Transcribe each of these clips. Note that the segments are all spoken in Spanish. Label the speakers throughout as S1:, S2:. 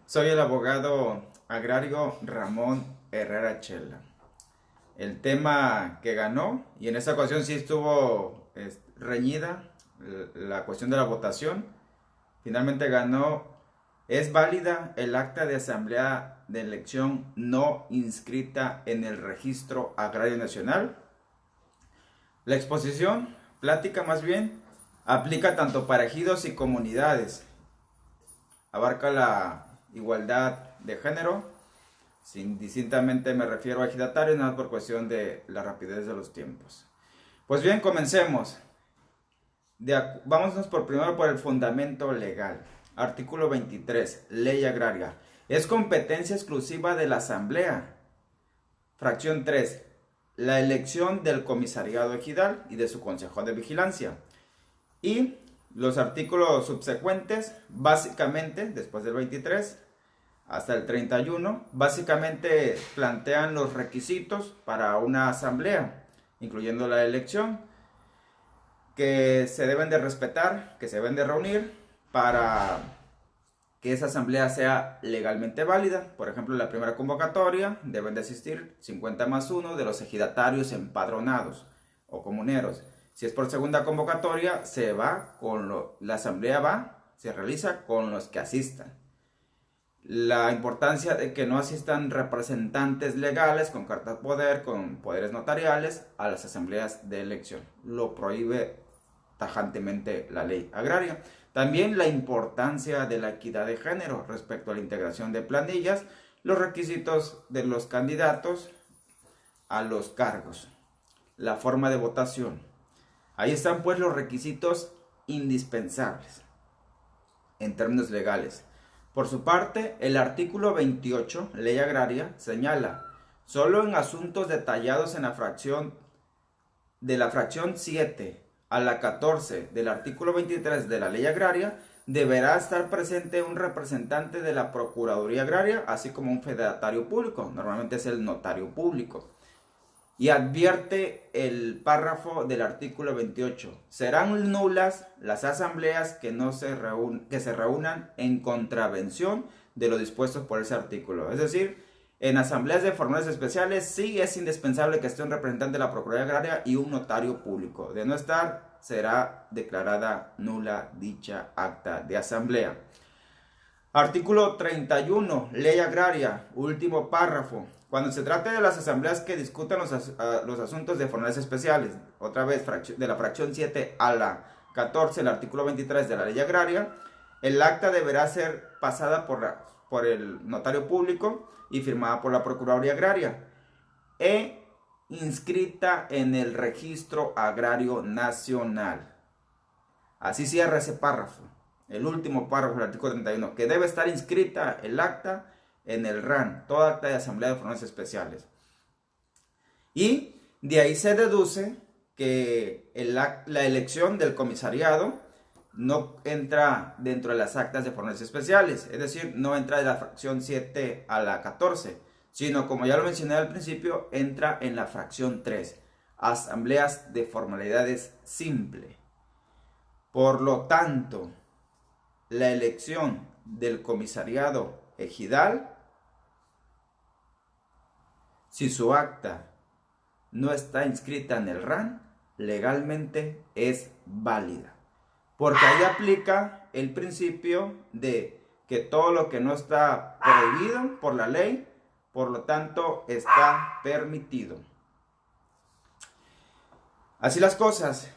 S1: Soy el abogado agrario Ramón Herrera Chela. El tema que ganó, y en esta ocasión sí estuvo reñida la cuestión de la votación, finalmente ganó: es válida el acta de asamblea de elección no inscrita en el Registro Agrario Nacional. La exposición, plática más bien, aplica tanto para ejidos y comunidades. Abarca la igualdad de género, distintamente me refiero a ejidatarios, nada más por cuestión de la rapidez de los tiempos. Pues bien, comencemos. Vámonos primero por el fundamento legal. Artículo 23, Ley Agraria. Es competencia exclusiva de la Asamblea. Fracción 3, la elección del comisariado ejidal y de su consejo de vigilancia. Y los artículos subsecuentes, básicamente, después del 23 hasta el 31, básicamente plantean los requisitos para una asamblea, incluyendo la elección, que se deben de respetar, que se deben de reunir para que esa asamblea sea legalmente válida. Por ejemplo, en la primera convocatoria deben de asistir 50 más 1 de los ejidatarios empadronados o comuneros. Si es por segunda convocatoria, la asamblea se realiza con los que asistan. La importancia de que no asistan representantes legales con carta de poder, con poderes notariales, a las asambleas de elección. Lo prohíbe tajantemente la ley agraria. También la importancia de la equidad de género respecto a la integración de planillas, los requisitos de los candidatos a los cargos, la forma de votación. Ahí están pues los requisitos indispensables en términos legales. Por su parte, el artículo 28, Ley Agraria, señala: solo en asuntos detallados en la fracción 7 a la 14 del artículo 23 de la Ley Agraria, deberá estar presente un representante de la Procuraduría Agraria, así como un fedatario público, normalmente es el notario público. Y advierte el párrafo del artículo 28: serán nulas las asambleas que se reúnan en contravención de lo dispuesto por ese artículo. Es decir, en asambleas de formales especiales sí es indispensable que esté un representante de la Procuraduría Agraria y un notario público. De no estar, será declarada nula dicha acta de asamblea. Artículo 31, Ley Agraria, último párrafo. Cuando se trate de las asambleas que discutan los asuntos de formales especiales, otra vez de la fracción 7 a la 14, el artículo 23 de la Ley Agraria, el acta deberá ser pasada por el notario público y firmada por la Procuraduría Agraria e inscrita en el Registro Agrario Nacional. Así cierra ese párrafo, el último párrafo del artículo 31, que debe estar inscrita el acta en el RAN, toda acta de asamblea de formales especiales. Y de ahí se deduce que la elección del comisariado no entra dentro de las actas de formales especiales, es decir, no entra de la fracción 7 a la 14, sino, como ya lo mencioné al principio, entra en la fracción 3, asambleas de formalidades simples. Por lo tanto, la elección del comisariado ejidal, si su acta no está inscrita en el RAN, legalmente es válida. Porque ahí aplica el principio de que todo lo que no está prohibido por la ley, por lo tanto, está permitido. Así las cosas.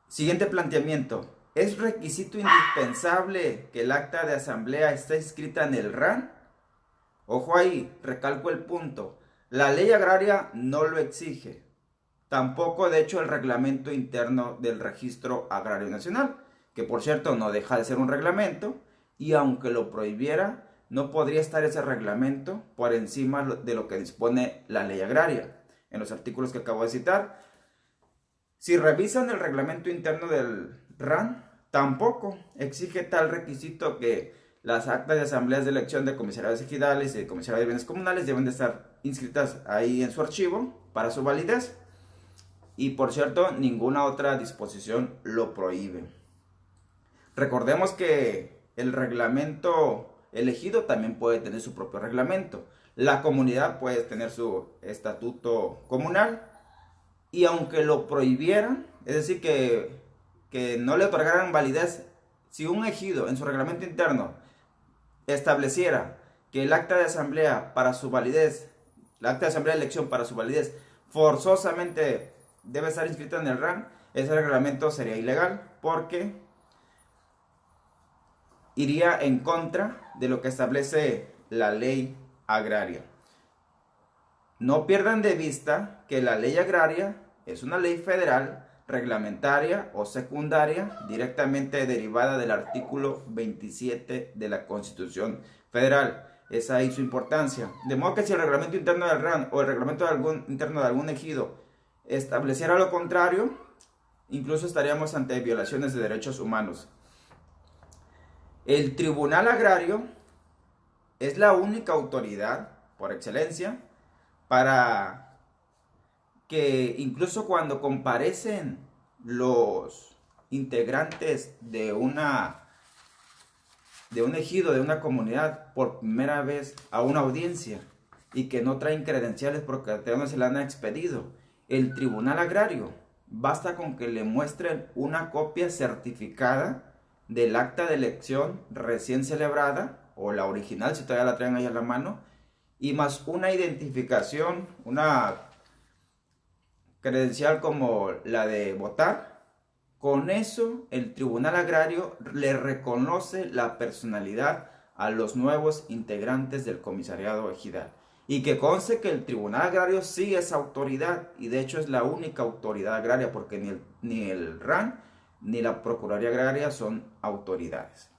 S1: Siguiente planteamiento. ¿Es requisito indispensable que el acta de asamblea esté inscrita en el RAN? Ojo ahí, recalco el punto. La ley agraria no lo exige. Tampoco, de hecho, el reglamento interno del Registro Agrario Nacional, que por cierto no deja de ser un reglamento, y aunque lo prohibiera, no podría estar ese reglamento por encima de lo que dispone la ley agraria. En los artículos que acabo de citar, si revisan el reglamento interno del RAN, tampoco exige tal requisito que las actas de asambleas de elección de comisariados ejidales y de comisariados de bienes comunales deben de estar inscritas ahí en su archivo para su validez. Y por cierto, ninguna otra disposición lo prohíbe. Recordemos que el reglamento elegido también puede tener su propio reglamento. La comunidad puede tener su estatuto comunal, y aunque lo prohibieran, es decir, que no le otorgaran validez, si un ejido en su reglamento interno estableciera que el acta de asamblea para su validez, el acta de asamblea de elección para su validez, forzosamente debe estar inscrito en el RAN, ese reglamento sería ilegal porque iría en contra de lo que establece la ley agraria. No pierdan de vista que la ley agraria es una ley federal, reglamentaria o secundaria, directamente derivada del artículo 27 de la Constitución Federal. Esa es su importancia. De modo que si el reglamento interno del RAN o el reglamento interno de algún ejido estableciera lo contrario, incluso estaríamos ante violaciones de derechos humanos. El Tribunal Agrario es la única autoridad, por excelencia, para que incluso cuando comparecen los integrantes de un ejido, de una comunidad, por primera vez a una audiencia y que no traen credenciales porque no se la han expedido, el Tribunal Agrario basta con que le muestren una copia certificada del acta de elección recién celebrada, o la original si todavía la traen ahí a la mano, y más una identificación, una credencial como la de votar. Con eso el Tribunal Agrario le reconoce la personalidad a los nuevos integrantes del comisariado ejidal. Y que conste que el Tribunal Agrario sí es autoridad, y de hecho es la única autoridad agraria, porque ni el RAN ni la Procuraduría Agraria son autoridades.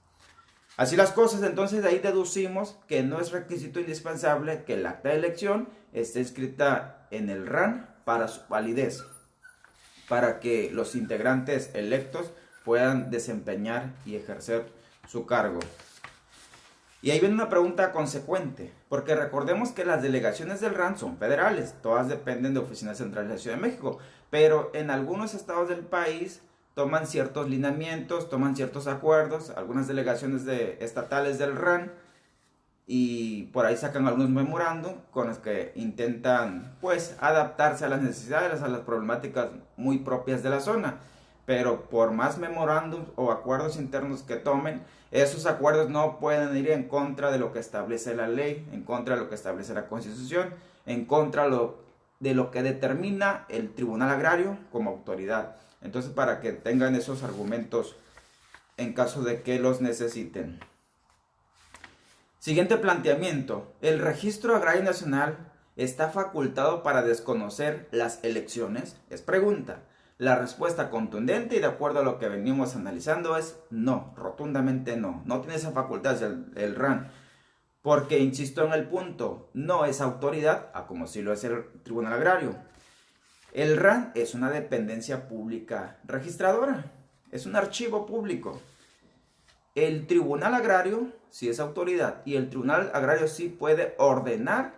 S1: Así las cosas, entonces de ahí deducimos que no es requisito indispensable que el acta de elección esté inscrita en el RAN para su validez, para que los integrantes electos puedan desempeñar y ejercer su cargo. Y ahí viene una pregunta consecuente, porque recordemos que las delegaciones del RAN son federales, todas dependen de oficinas centrales de la Ciudad de México, pero en algunos estados del país toman ciertos lineamientos, toman ciertos acuerdos, algunas delegaciones estatales del RAN, y por ahí sacan algunos memorándum con los que intentan pues adaptarse a las necesidades, a las problemáticas muy propias de la zona. Pero por más memorándum o acuerdos internos que tomen, esos acuerdos no pueden ir en contra de lo que establece la ley, en contra de lo que establece la Constitución, en contra de lo que determina el Tribunal Agrario como autoridad. Entonces, para que tengan esos argumentos en caso de que los necesiten. Siguiente planteamiento. El Registro Agrario Nacional está facultado para desconocer las elecciones. Es pregunta. La respuesta contundente y de acuerdo a lo que venimos analizando es no, rotundamente no. No tiene esa facultad el RAN. Porque, insisto en el punto, no es autoridad, como si lo es el Tribunal Agrario. El RAN es una dependencia pública registradora, es un archivo público. El Tribunal Agrario sí es autoridad, y el Tribunal Agrario sí puede ordenar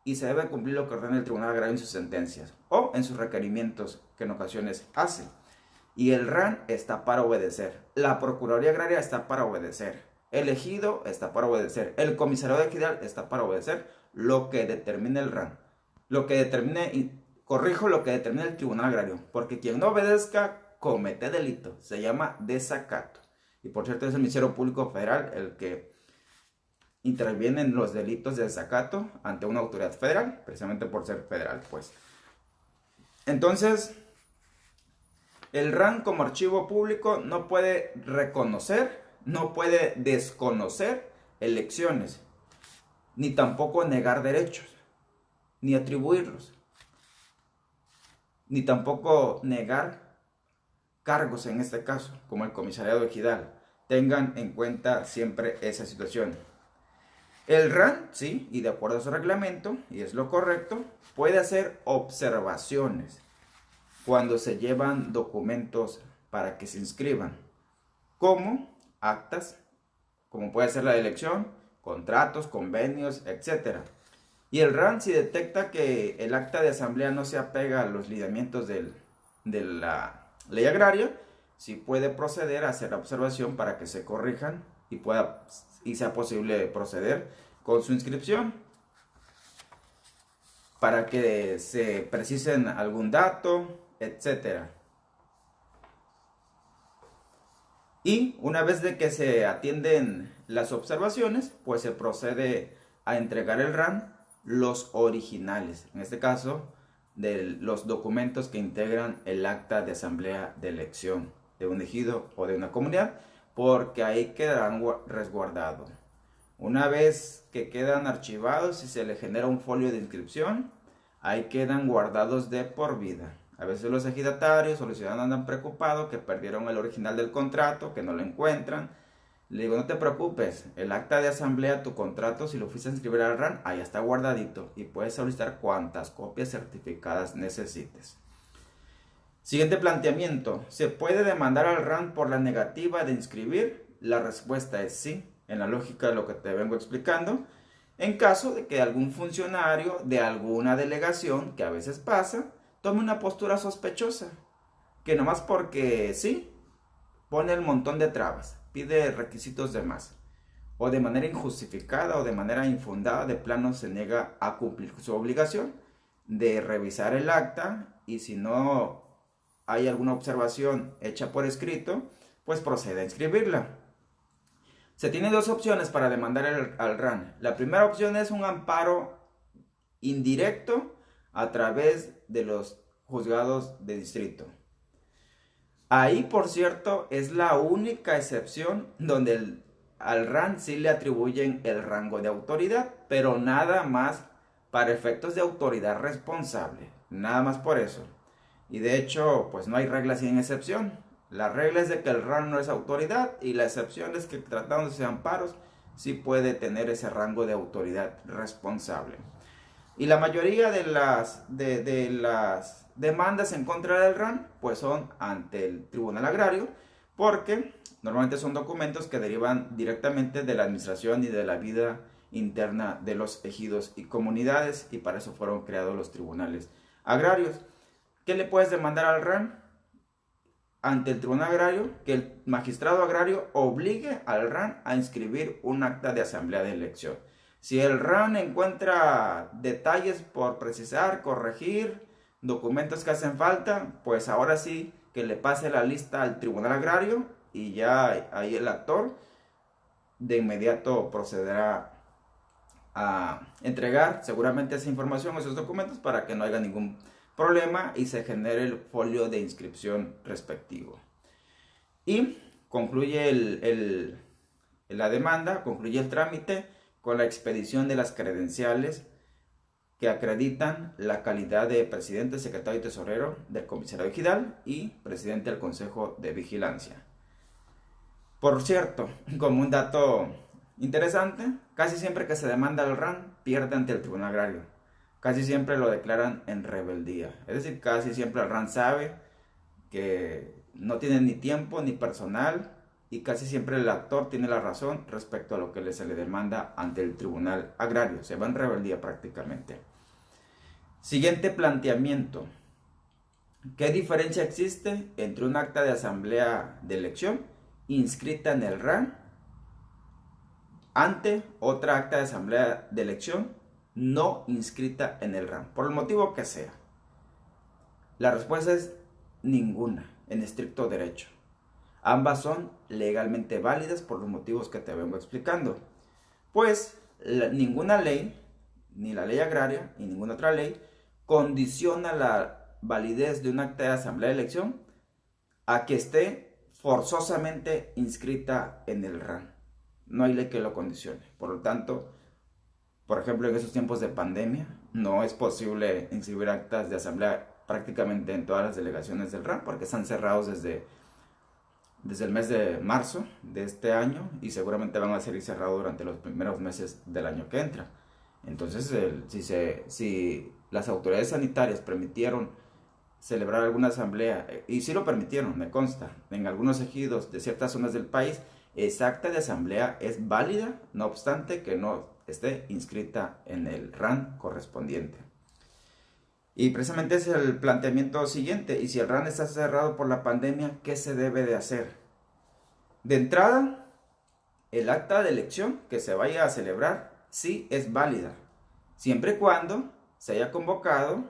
S1: y se debe cumplir lo que ordena el Tribunal Agrario en sus sentencias o en sus requerimientos que en ocasiones hace. Y el RAN está para obedecer, la Procuraduría Agraria está para obedecer, el ejido está para obedecer, el comisariado ejidal está para obedecer lo que determine el RAN, lo que determine... Corrijo, lo que determina el Tribunal Agrario, porque quien no obedezca comete delito, se llama desacato. Y por cierto es el Ministerio Público Federal el que interviene en los delitos de desacato ante una autoridad federal, precisamente por ser federal, pues. Entonces, el RAN como archivo público no puede reconocer, no puede desconocer elecciones, ni tampoco negar derechos, ni atribuirlos, ni tampoco negar cargos en este caso, como el comisariado ejidal. Tengan en cuenta siempre esa situación. El RAN, sí, y de acuerdo a su reglamento, y es lo correcto, puede hacer observaciones cuando se llevan documentos para que se inscriban, como actas, como puede ser la de elección, contratos, convenios, etc. Y el RAN, si detecta que el acta de asamblea no se apega a los lineamientos de la ley agraria, sí puede proceder a hacer la observación para que se corrijan y sea posible proceder con su inscripción, para que se precisen algún dato, etcétera. Y una vez de que se atienden las observaciones, pues se procede a entregar el RAN, los originales, en este caso, de los documentos que integran el acta de asamblea de elección de un ejido o de una comunidad, porque ahí quedarán resguardados. Una vez que quedan archivados y se le genera un folio de inscripción, ahí quedan guardados de por vida. A veces los ejidatarios o los ciudadanos andan preocupados que perdieron el original del contrato, que no lo encuentran. Le digo, no te preocupes, el acta de asamblea, tu contrato, si lo fuiste a inscribir al RAN, ahí está guardadito y puedes solicitar cuantas copias certificadas necesites. Siguiente planteamiento, ¿se puede demandar al RAN por la negativa de inscribir? La respuesta es sí, en la lógica de lo que te vengo explicando. En caso de que algún funcionario de alguna delegación, que a veces pasa, tome una postura sospechosa, que nomás porque sí, pone el montón de trabas, pide requisitos de más, o de manera injustificada o de manera infundada, de plano se niega a cumplir su obligación de revisar el acta, y si no hay alguna observación hecha por escrito, pues procede a inscribirla. Se tienen dos opciones para demandar al RAN. La primera opción es un amparo indirecto a través de los juzgados de distrito. Ahí, por cierto, es la única excepción donde al RAN sí le atribuyen el rango de autoridad, pero nada más para efectos de autoridad responsable, nada más por eso. Y de hecho, pues no hay regla sin excepción. La regla es de que el RAN no es autoridad y la excepción es que tratándose de amparos sí puede tener ese rango de autoridad responsable. Y la mayoría de las demandas en contra del RAN pues son ante el Tribunal Agrario, porque normalmente son documentos que derivan directamente de la administración y de la vida interna de los ejidos y comunidades, y para eso fueron creados los tribunales agrarios. ¿Qué le puedes demandar al RAN? Ante el Tribunal Agrario, que el magistrado agrario obligue al RAN a inscribir un acta de asamblea de elección. Si el RAN encuentra detalles por precisar, corregir, documentos que hacen falta, pues ahora sí que le pase la lista al Tribunal Agrario, y ya ahí el actor de inmediato procederá a entregar seguramente esa información, esos documentos, para que no haya ningún problema y se genere el folio de inscripción respectivo. Y concluye la demanda, concluye el trámite con la expedición de las credenciales que acreditan la calidad de presidente, secretario y tesorero del comisario ejidal y presidente del Consejo de Vigilancia. Por cierto, como un dato interesante, casi siempre que se demanda al RAN, pierde ante el Tribunal Agrario. Casi siempre lo declaran en rebeldía. Es decir, casi siempre el RAN sabe que no tiene ni tiempo ni personal, y casi siempre el actor tiene la razón respecto a lo que se le demanda ante el Tribunal Agrario. Se va en rebeldía prácticamente. Siguiente planteamiento. ¿Qué diferencia existe entre un acta de asamblea de elección inscrita en el RAN ante otra acta de asamblea de elección no inscrita en el RAN, por el motivo que sea? La respuesta es ninguna, en estricto derecho. Ambas son legalmente válidas por los motivos que te vengo explicando. Pues ninguna ley, ni la ley agraria ni ninguna otra ley, condiciona la validez de un acta de asamblea de elección a que esté forzosamente inscrita en el RAN. No hay ley que lo condicione. Por lo tanto, por ejemplo, en esos tiempos de pandemia, no es posible inscribir actas de asamblea prácticamente en todas las delegaciones del RAN, porque están cerrados desde el mes de marzo de este año, y seguramente van a seguir cerrados durante los primeros meses del año que entra. Entonces, si las autoridades sanitarias permitieron celebrar alguna asamblea, y sí lo permitieron, me consta, en algunos ejidos de ciertas zonas del país, esa acta de asamblea es válida, no obstante que no esté inscrita en el RAN correspondiente. Y precisamente es el planteamiento siguiente. Y si el RAN está cerrado por la pandemia, ¿qué se debe de hacer? De entrada, el acta de elección que se vaya a celebrar sí es válida, siempre y cuando se haya convocado,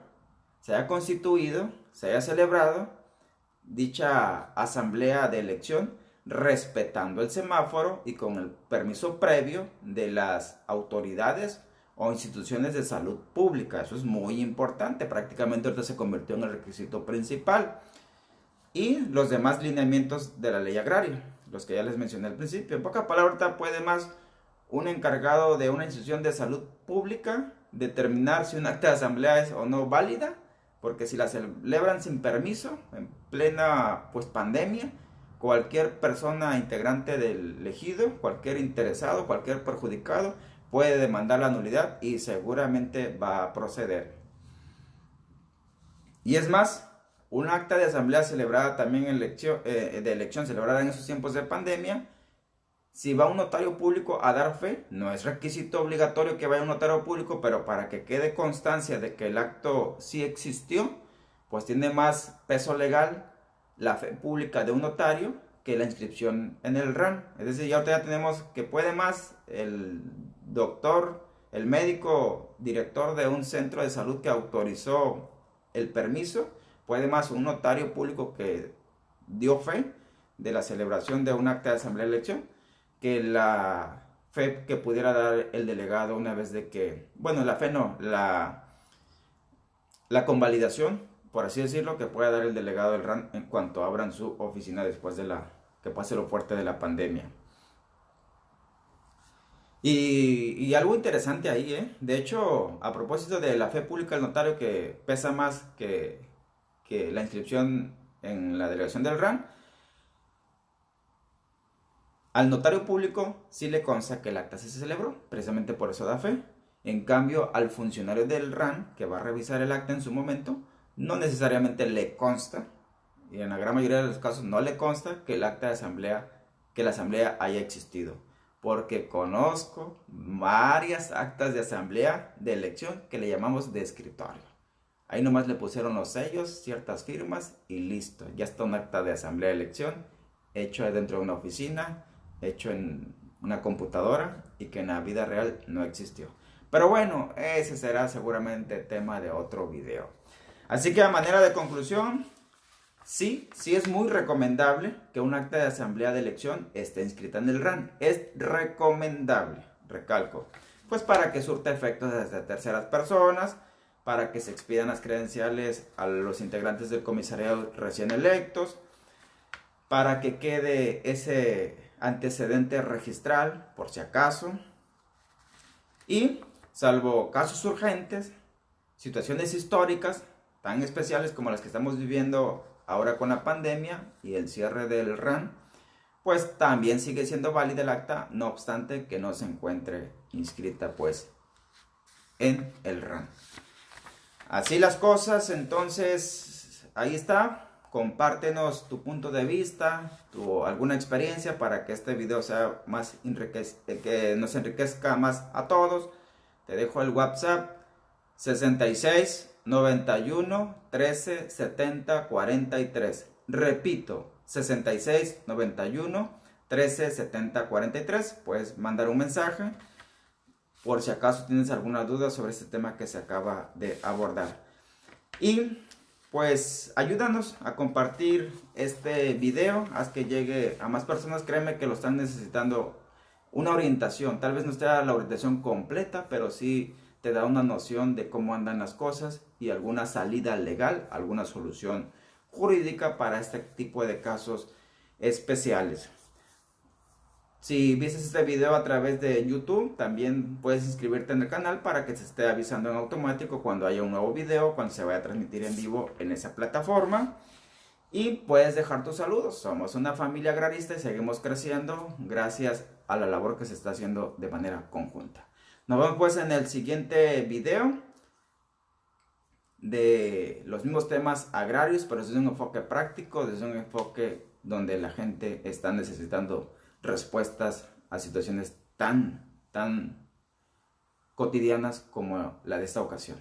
S1: se haya constituido, se haya celebrado dicha asamblea de elección respetando el semáforo y con el permiso previo de las autoridades o instituciones de salud pública. Eso es muy importante, prácticamente ahorita se convirtió en el requisito principal. Y los demás lineamientos de la ley agraria, los que ya les mencioné al principio. En pocas palabras, ahorita puede más un encargado de una institución de salud pública determinar si un acta de asamblea es o no válida, porque si la celebran sin permiso, en plena pues pandemia, cualquier persona integrante del ejido, cualquier interesado, cualquier perjudicado, puede demandar la nulidad y seguramente va a proceder. Y es más, un acta de asamblea celebrada también de elección celebrada en esos tiempos de pandemia, si va un notario público a dar fe, no es requisito obligatorio que vaya un notario público, pero para que quede constancia de que el acto sí existió, pues tiene más peso legal la fe pública de un notario que la inscripción en el RAN. Es decir, ya tenemos que puede más el doctor, el médico director de un centro de salud que autorizó el permiso, puede más un notario público que dio fe de la celebración de un acta de asamblea de elección que la fe que pudiera dar el delegado una vez de que, bueno, la fe no, la convalidación, por así decirlo, que pueda dar el delegado del RAN en cuanto abran su oficina después de que pase lo fuerte de la pandemia. Y algo interesante ahí, ¿eh? De hecho, a propósito de la fe pública del notario que pesa más que la inscripción en la delegación del RAN, al notario público sí le consta que el acta se celebró, precisamente por eso da fe. En cambio, al funcionario del RAN, que va a revisar el acta en su momento, no necesariamente le consta, y en la gran mayoría de los casos no le consta que el acta de asamblea, que la asamblea haya existido. Porque conozco varias actas de asamblea de elección que le llamamos de escritorio. Ahí nomás le pusieron los sellos, ciertas firmas y listo. Ya está un acta de asamblea de elección hecho dentro de una oficina, hecho en una computadora y que en la vida real no existió. Pero bueno, ese será seguramente tema de otro video. Así que a manera de conclusión, sí es muy recomendable que un acta de asamblea de elección esté inscrita en el RAN. Es recomendable, recalco, pues para que surta efectos desde terceras personas, para que se expidan las credenciales a los integrantes del comisariado recién electos, para que quede ese antecedente registral por si acaso, y salvo casos urgentes, situaciones históricas tan especiales como las que estamos viviendo ahora con la pandemia y el cierre del RAN, pues también sigue siendo válida el acta, no obstante que no se encuentre inscrita pues en el RAN. Así las cosas, entonces ahí está. Compártenos tu punto de vista, alguna experiencia para que este video sea más que nos enriquezca más a todos. Te dejo el WhatsApp 66 91 13 70 43. Repito, 66 91 13 70 43. Puedes mandar un mensaje por si acaso tienes alguna duda sobre este tema que se acaba de abordar. Y pues ayúdanos a compartir este video, haz que llegue a más personas. Créeme que lo están necesitando, una orientación. Tal vez no esté la orientación completa, pero sí te da una noción de cómo andan las cosas y alguna salida legal, alguna solución jurídica para este tipo de casos especiales. Si viste este video a través de YouTube, también puedes inscribirte en el canal para que se esté avisando en automático cuando haya un nuevo video, cuando se vaya a transmitir en vivo en esa plataforma. Y puedes dejar tus saludos. Somos una familia agrarista y seguimos creciendo gracias a la labor que se está haciendo de manera conjunta. Nos vemos pues en el siguiente video de los mismos temas agrarios, pero desde un enfoque práctico, desde un enfoque donde la gente está necesitando respuestas a situaciones tan cotidianas como la de esta ocasión.